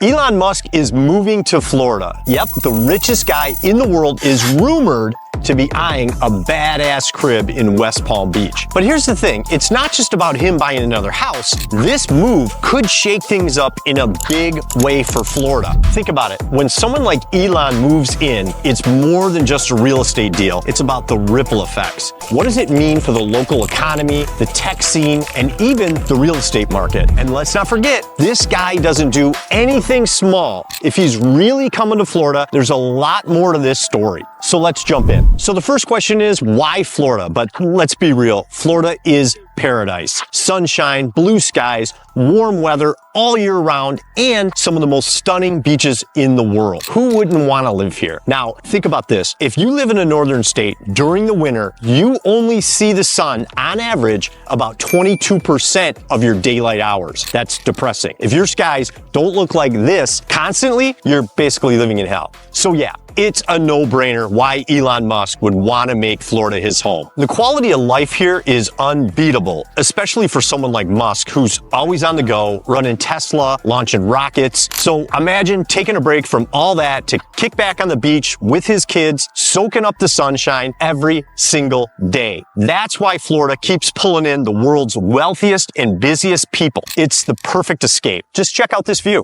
Elon Musk is moving to Florida. Yep, the richest guy in the world is rumored to be eyeing a badass crib in West Palm Beach. But here's the thing, it's not just about him buying another house. This move could shake things up in a big way for Florida. Think about it, when someone like Elon moves in, it's more than just a real estate deal. It's about the ripple effects. What does it mean for the local economy, the tech scene, and even the real estate market? And let's not forget, this guy doesn't do anything small. If he's really coming to Florida, there's a lot more to this story. So let's jump in. So the first question is, why Florida? But let's be real, Florida is paradise. Sunshine, blue skies, warm weather all year round, and some of the most stunning beaches in the world. Who wouldn't want to live here? Now, think about this. If you live in a northern state during the winter, you only see the sun on average about 22% of your daylight hours. That's depressing. If your skies don't look like this constantly, you're basically living in hell. So yeah, it's a no-brainer why Elon Musk would want to make Florida his home. The quality of life here is unbeatable, especially for someone like Musk, who's always on the go, running Tesla, launching rockets. So imagine taking a break from all that to kick back on the beach with his kids, soaking up the sunshine every single day. That's why Florida keeps pulling in the world's wealthiest and busiest people. It's the perfect escape. Just check out this view.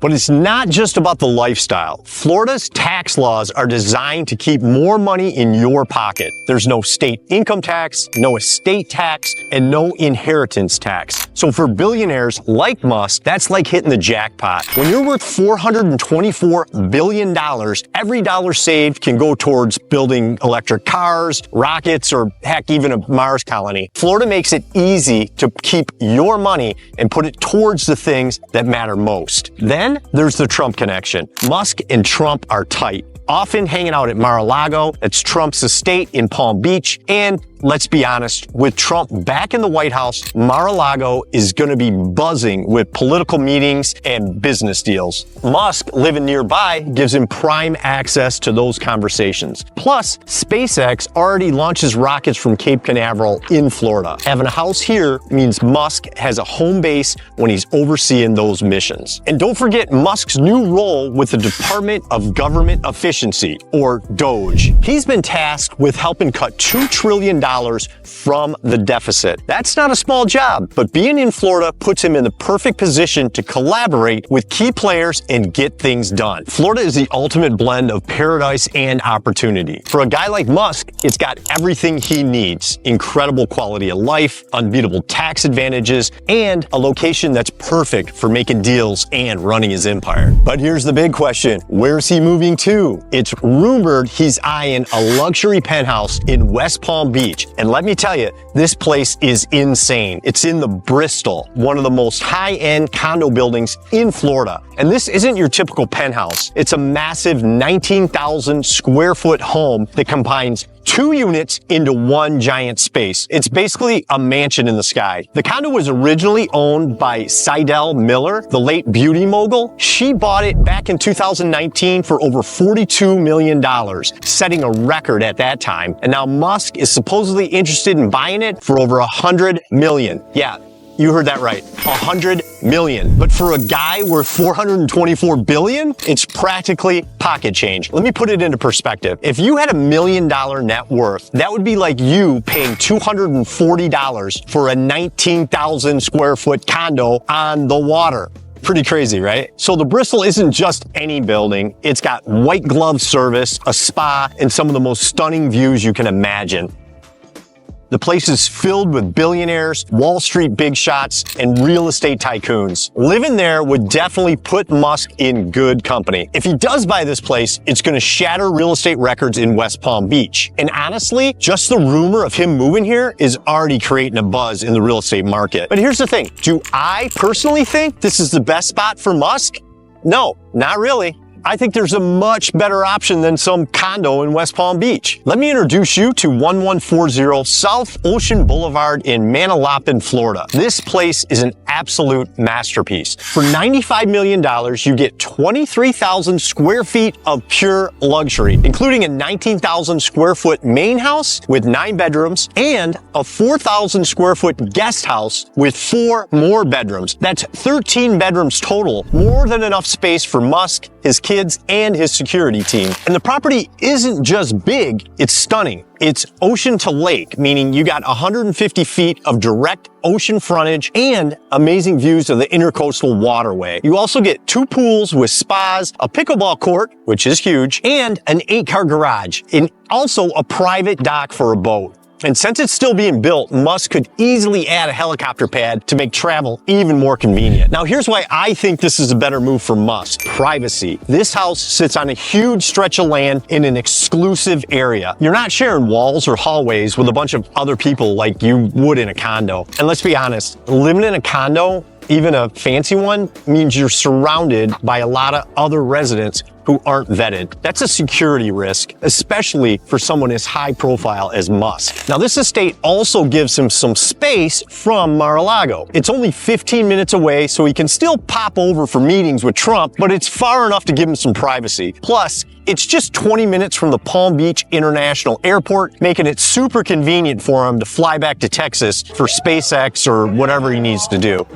But it's not just about the lifestyle. Florida's tax laws are designed to keep more money in your pocket. There's no state income tax, no estate tax, and no inheritance tax. So for billionaires like Musk, that's like hitting the jackpot. When you're worth $424 billion, every dollar saved can go towards building electric cars, rockets, or heck, even a Mars colony. Florida makes it easy to keep your money and put it towards the things that matter most. Then there's the Trump connection. Musk and Trump are tight, often hanging out at Mar-a-Lago. That's Trump's estate in Palm Beach. And let's be honest, with Trump back in the White House, Mar-a-Lago is going to be buzzing with political meetings and business deals. Musk living nearby gives him prime access to those conversations. Plus, SpaceX already launches rockets from Cape Canaveral in Florida. Having a house here means Musk has a home base when he's overseeing those missions. And don't forget Musk's new role with the Department of Government Efficiency, or DOGE. He's been tasked with helping cut $2 trillion from the deficit. That's not a small job, but being in Florida puts him in the perfect position to collaborate with key players and get things done. Florida is the ultimate blend of paradise and opportunity. For a guy like Musk, it's got everything he needs. Incredible quality of life, unbeatable tax advantages, and a location that's perfect for making deals and running his empire. But here's the big question. Where's he moving to? It's rumored he's eyeing a luxury penthouse in West Palm Beach. And let me tell you, this place is insane. It's in the Bristol, one of the most high-end condo buildings in Florida. And this isn't your typical penthouse. It's a massive 19,000 square foot home that combines 2 units into one giant space. It's basically a mansion in the sky. The condo was originally owned by Seidel Miller, the late beauty mogul. She bought it back in 2019 for over $42 million, setting a record at that time. And now Musk is supposedly interested in buying it for over $100 million. Yeah, you heard that right, $100 million. But for a guy worth $424 billion, it's practically pocket change. Let me put it into perspective. If you had $1 million net worth, that would be like you paying $240 for a 19,000 square foot condo on the water. Pretty crazy, right? So the Bristol isn't just any building. It's got white glove service, a spa, and some of the most stunning views you can imagine. The place is filled with billionaires, Wall Street big shots, and real estate tycoons. Living there would definitely put Musk in good company. If he does buy this place, it's going to shatter real estate records in West Palm Beach. And honestly, just the rumor of him moving here is already creating a buzz in the real estate market. But here's the thing. Do I personally think this is the best spot for Musk? No, not really. I think there's a much better option than some condo in West Palm Beach. Let me introduce you to 1140 South Ocean Boulevard in Manalapan, Florida. This place is an absolute masterpiece. For $95 million, you get 23,000 square feet of pure luxury, including a 19,000 square foot main house with 9 bedrooms and a 4,000 square foot guest house with 4 more bedrooms. That's 13 bedrooms total, more than enough space for Musk, his kids, and his security team. And the property isn't just big, it's stunning. It's ocean to lake, meaning you got 150 feet of direct ocean frontage and amazing views of the intercoastal waterway. You also get 2 pools with spas, a pickleball court, which is huge, and an 8-car garage, and also a private dock for a boat. And since it's still being built, Musk could easily add a helicopter pad to make travel even more convenient. Now, here's why I think this is a better move for Musk: privacy. This house sits on a huge stretch of land in an exclusive area. You're not sharing walls or hallways with a bunch of other people like you would in a condo. And let's be honest, living in a condo, even a fancy one, means you're surrounded by a lot of other residents who aren't vetted. That's a security risk, especially for someone as high profile as Musk. Now, this estate also gives him some space from Mar-a-Lago. It's only 15 minutes away, so he can still pop over for meetings with Trump, but it's far enough to give him some privacy. Plus, it's just 20 minutes from the Palm Beach International Airport, making it super convenient for him to fly back to Texas for SpaceX or whatever he needs to do.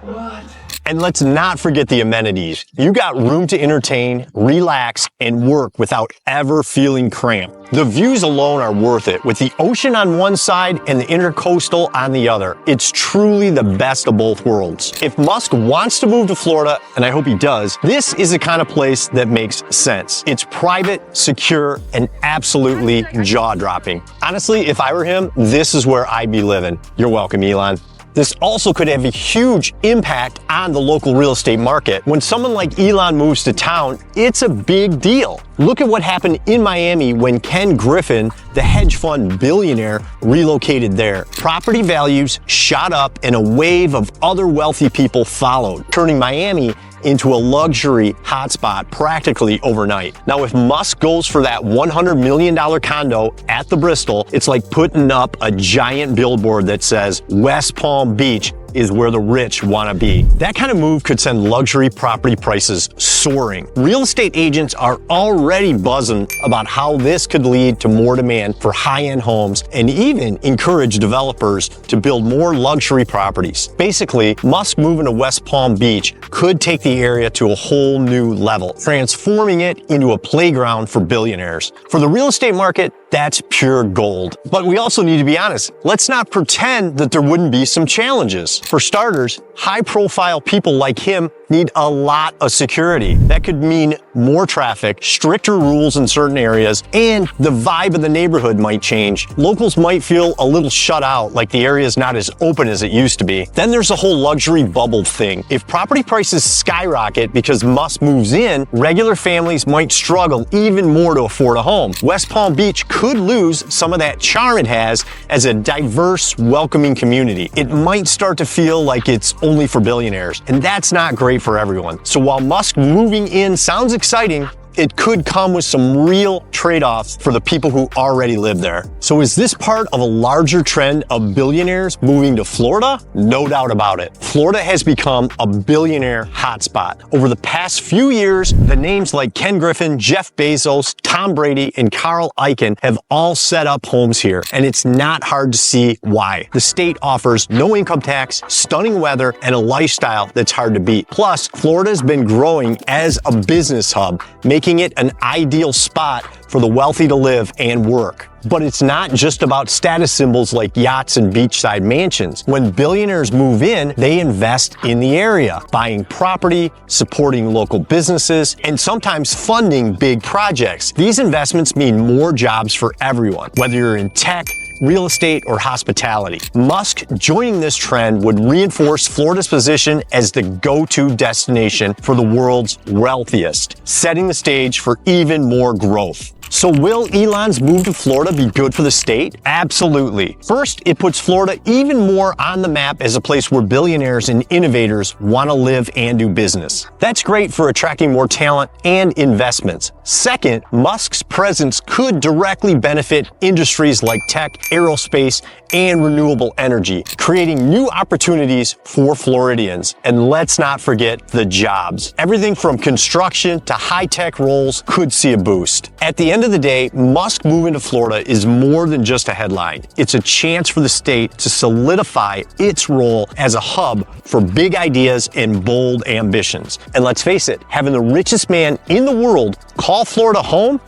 What? And let's not forget the amenities. You got room to entertain, relax, and work without ever feeling cramped. The views alone are worth it, with the ocean on one side and the intercoastal on the other. It's truly the best of both worlds. If Musk wants to move to Florida, and I hope he does, this is the kind of place that makes sense. It's private, secure, and absolutely jaw-dropping. Honestly, if I were him, this is where I'd be living. You're welcome, Elon. This also could have a huge impact on the local real estate market. When someone like Elon moves to town, it's a big deal. Look at what happened in Miami when Ken Griffin, the hedge fund billionaire, relocated there. Property values shot up and a wave of other wealthy people followed, turning Miami into a luxury hotspot practically overnight. Now, if Musk goes for that $100 million condo at the Bristol, it's like putting up a giant billboard that says West Palm Beach is where the rich want to be. That kind of move could send luxury property prices soaring. Real estate agents are already buzzing about how this could lead to more demand for high-end homes and even encourage developers to build more luxury properties. Basically, Musk moving to West Palm Beach could take the area to a whole new level, transforming it into a playground for billionaires. For the real estate market, that's pure gold. But we also need to be honest. Let's not pretend that there wouldn't be some challenges. For starters, high-profile people like him need a lot of security. That could mean more traffic, stricter rules in certain areas, and the vibe of the neighborhood might change. Locals might feel a little shut out, like the area is not as open as it used to be. Then there's the whole luxury bubble thing. If property prices skyrocket because Musk moves in, regular families might struggle even more to afford a home. West Palm Beach could lose some of that charm it has as a diverse, welcoming community. It might start to feel like it's only for billionaires, and that's not great for everyone. So while Musk moving in sounds exciting, it could come with some real trade-offs for the people who already live there. So is this part of a larger trend of billionaires moving to Florida? No doubt about it. Florida has become a billionaire hotspot. Over the past few years, the names like Ken Griffin, Jeff Bezos, Tom Brady, and Carl Icahn have all set up homes here, and it's not hard to see why. The state offers no income tax, stunning weather, and a lifestyle that's hard to beat. Plus, Florida's been growing as a business hub, making it an ideal spot for the wealthy to live and work. But it's not just about status symbols like yachts and beachside mansions. When billionaires move in, they invest in the area, buying property, supporting local businesses, and sometimes funding big projects. These investments mean more jobs for everyone, whether you're in tech, real estate, or hospitality. Musk joining this trend would reinforce Florida's position as the go-to destination for the world's wealthiest, setting the stage for even more growth. So will Elon's move to Florida be good for the state? Absolutely. First, it puts Florida even more on the map as a place where billionaires and innovators want to live and do business. That's great for attracting more talent and investments. Second, Musk's presence could directly benefit industries like tech, aerospace, and renewable energy, creating new opportunities for Floridians. And let's not forget the jobs. Everything from construction to high-tech roles could see a boost. At the end of the day, Musk moving to Florida is more than just a headline. It's a chance for the state to solidify its role as a hub for big ideas and bold ambitions. And let's face it, having the richest man in the world call Florida home,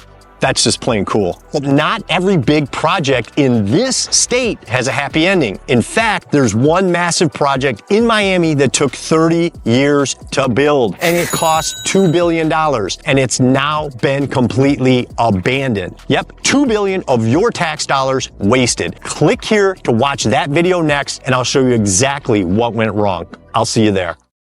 that's just plain cool. But not every big project in this state has a happy ending. In fact, there's one massive project in Miami that took 30 years to build, and it cost $2 billion, and it's now been completely abandoned. Yep, $2 billion of your tax dollars wasted. Click here to watch that video next, and I'll show you exactly what went wrong. I'll see you there.